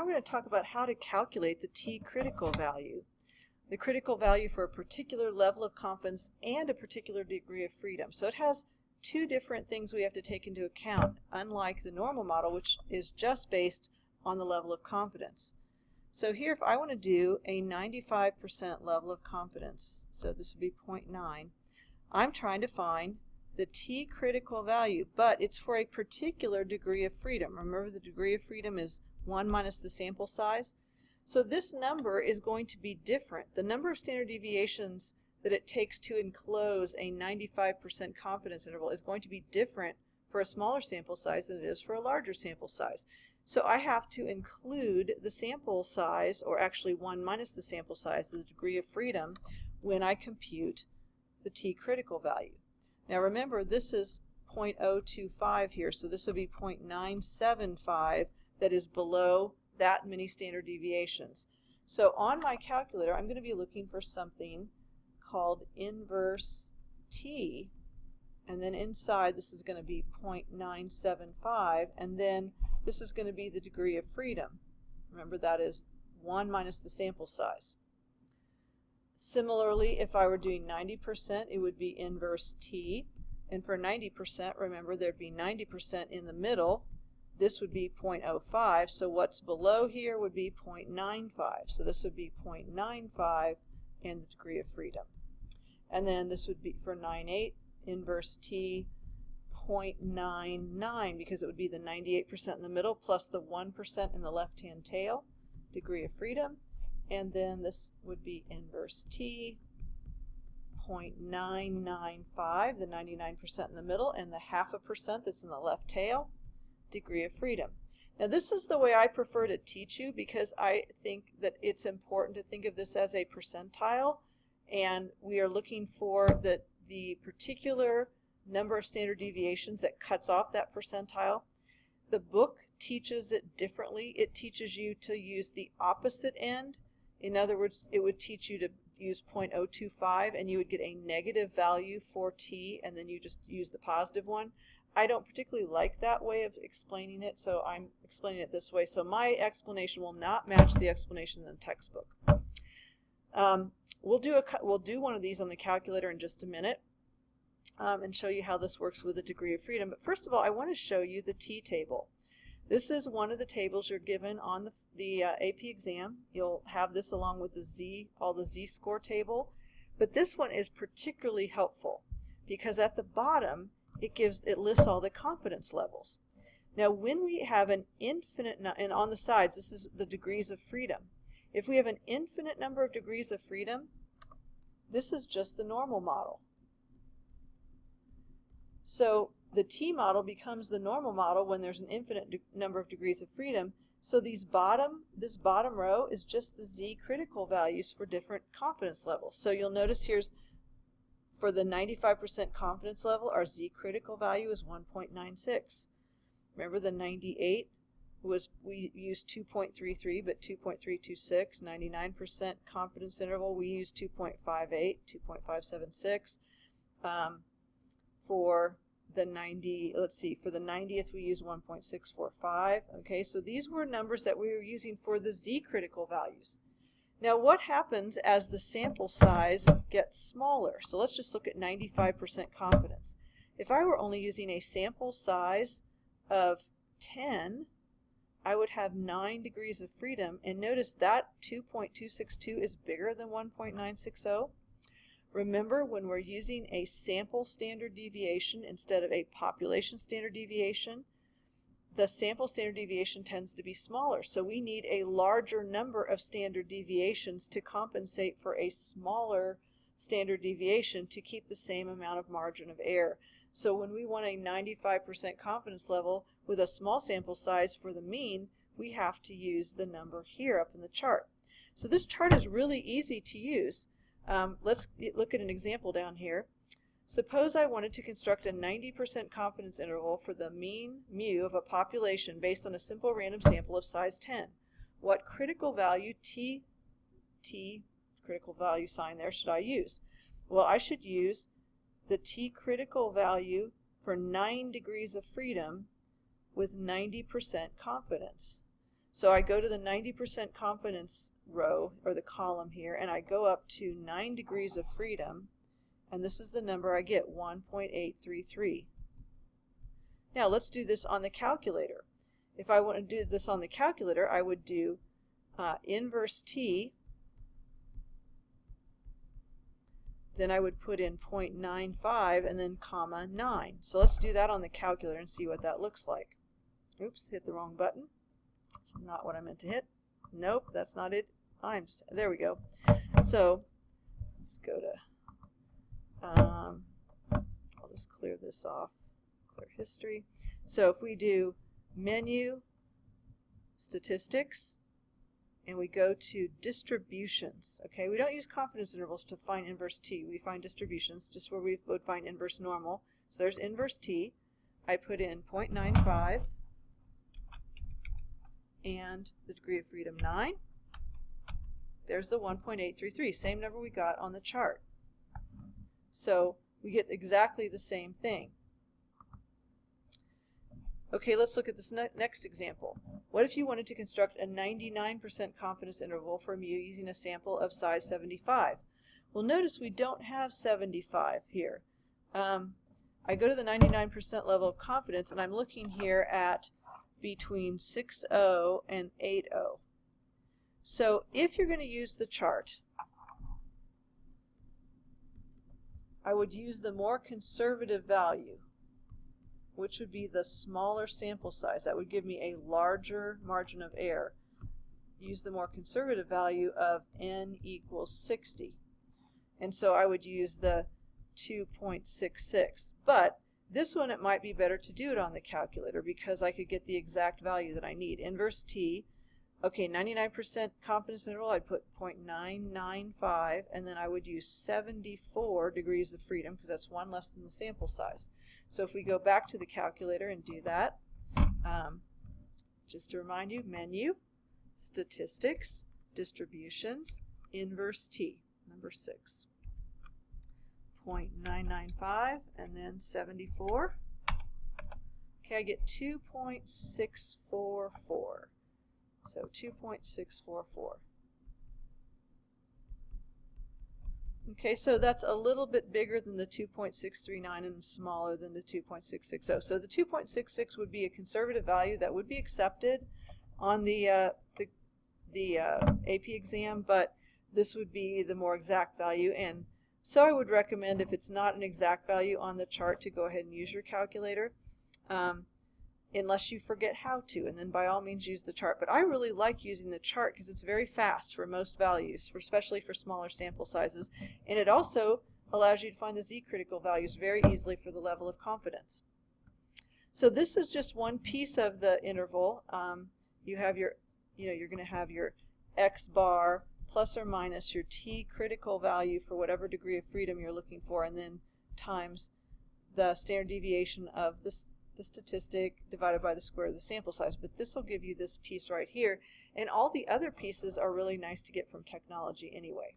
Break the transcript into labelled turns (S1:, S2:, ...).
S1: we're going to talk about how to calculate the T critical value. The critical value for a particular level of confidence and a particular degree of freedom. So it has two different things we have to take into account, unlike the normal model, which is just based on the level of confidence. So here, if I want to do a 95% level of confidence, so this would be 0.9, I'm trying to find the T critical value, but it's for a particular degree of freedom. Remember, the degree of freedom is 1 minus the sample size. So this number is going to be different. The number of standard deviations that it takes to enclose a 95% confidence interval is going to be different for a smaller sample size than it is for a larger sample size. So I have to include the sample size, or actually 1 minus the sample size, the degree of freedom, when I compute the T critical value. Now remember, this is 0.025 here, so this would be 0.975 that is below that many standard deviations. So on my calculator, I'm going to be looking for something called inverse T, and then inside this is going to be 0.975, and then this is going to be the degree of freedom. Remember, that is 1 minus the sample size. Similarly, if I were doing 90%, it would be inverse T, and for 90%, remember, there'd be 90% in the middle. This would be 0.05, so what's below here would be 0.95. So this would be 0.95 and the degree of freedom. And then this would be for 98, inverse T, 0.99, because it would be the 98% in the middle plus the 1% in the left-hand tail, degree of freedom. And then this would be inverse T, 0.995, the 99% in the middle, and the 0.5% that's in the left tail, degree of freedom. Now this is the way I prefer to teach you, because I think that it's important to think of this as a percentile, and we are looking for the particular number of standard deviations that cuts off that percentile. The book teaches it differently. It teaches you to use the opposite end. In other words, it would teach you to use 0.025, and you would get a negative value for T, and then you just use the positive one. I don't particularly like that way of explaining it, so I'm explaining it this way. So my explanation will not match the explanation in the textbook. We'll do one of these on the calculator in just a minute, and show you how this works with a degree of freedom. But first of all, I want to show you the T table. This is one of the tables you're given on the AP exam. You'll have this along with the Z, called the Z-score table. But this one is particularly helpful because at the bottom it lists all the confidence levels. Now when we have an infinite, and on the sides this is the degrees of freedom. If we have an infinite number of degrees of freedom, this is just the normal model. So the T model becomes the normal model when there's an infinite number of degrees of freedom. So this bottom row is just the Z critical values for different confidence levels. So you'll notice here's for the 95% confidence level, our Z critical value is 1.96. Remember the 98 was, we used 2.33, but 2.326. 99% confidence interval, we used 2.58, 2.576. For the 90th we use 1.645. Okay, so these were numbers that we were using for the Z critical values. Now what happens as the sample size gets smaller? So let's just look at 95% confidence. If I were only using a sample size of 10, I would have 9 degrees of freedom, and notice that 2.262 is bigger than 1.960. Remember, when we're using a sample standard deviation instead of a population standard deviation, the sample standard deviation tends to be smaller. So we need a larger number of standard deviations to compensate for a smaller standard deviation to keep the same amount of margin of error. So when we want a 95% confidence level with a small sample size for the mean, we have to use the number here up in the chart. So this chart is really easy to use. Let's look at an example down here. Suppose I wanted to construct a 90% confidence interval for the mean mu of a population based on a simple random sample of size 10. What critical value T critical value sign there should I use? Well, I should use the T critical value for 9 degrees of freedom with 90% confidence. So I go to the 90% confidence row, or the column here, and I go up to 9 degrees of freedom, and this is the number I get, 1.833. Now let's do this on the calculator. If I want to do this on the calculator, I would do inverse t, then I would put in 0.95 and then comma 9. So let's do that on the calculator and see what that looks like. Oops, hit the wrong button. That's not what I meant to hit. Nope, that's not it. There we go. So let's go to, I'll just clear this off, clear history. So if we do menu, statistics, and we go to distributions, okay, we don't use confidence intervals to find inverse t. We find distributions, just where we would find inverse normal. So there's inverse t. I put in 0.95 and the degree of freedom 9. There's the 1.833, same number we got on the chart. So we get exactly the same thing. Okay, let's look at this next example. What if you wanted to construct a 99% confidence interval for mu using a sample of size 75? Well, notice we don't have 75 here. I go to the 99% level of confidence, and I'm looking here at between 6.0 and 8.0. So if you're going to use the chart, I would use the more conservative value, which would be the smaller sample size. That would give me a larger margin of error. Use the more conservative value of n equals 60. And so I would use the 2.66. But this one, it might be better to do it on the calculator because I could get the exact value that I need. Inverse t, okay, 99% confidence interval, I'd put 0.995, and then I would use 74 degrees of freedom because that's one less than the sample size. So if we go back to the calculator and do that, just to remind you, menu, statistics, distributions, inverse t, number 6. 0.995 and then 74. Okay, I get 2.644. So 2.644. Okay, so that's a little bit bigger than the 2.639 and smaller than the 2.660. So the 2.66 would be a conservative value that would be accepted on the AP exam, but this would be the more exact value. And so I would recommend, if it's not an exact value on the chart, to go ahead and use your calculator, unless you forget how to, and then by all means use the chart. But I really like using the chart because it's very fast for most values, especially for smaller sample sizes, and it also allows you to find the z-critical values very easily for the level of confidence. So this is just one piece of the interval. You have your, you're going to have your x bar plus or minus your t critical value for whatever degree of freedom you're looking for, and then times the standard deviation of the statistic divided by the square of the sample size. But this will give you this piece right here, and all the other pieces are really nice to get from technology anyway.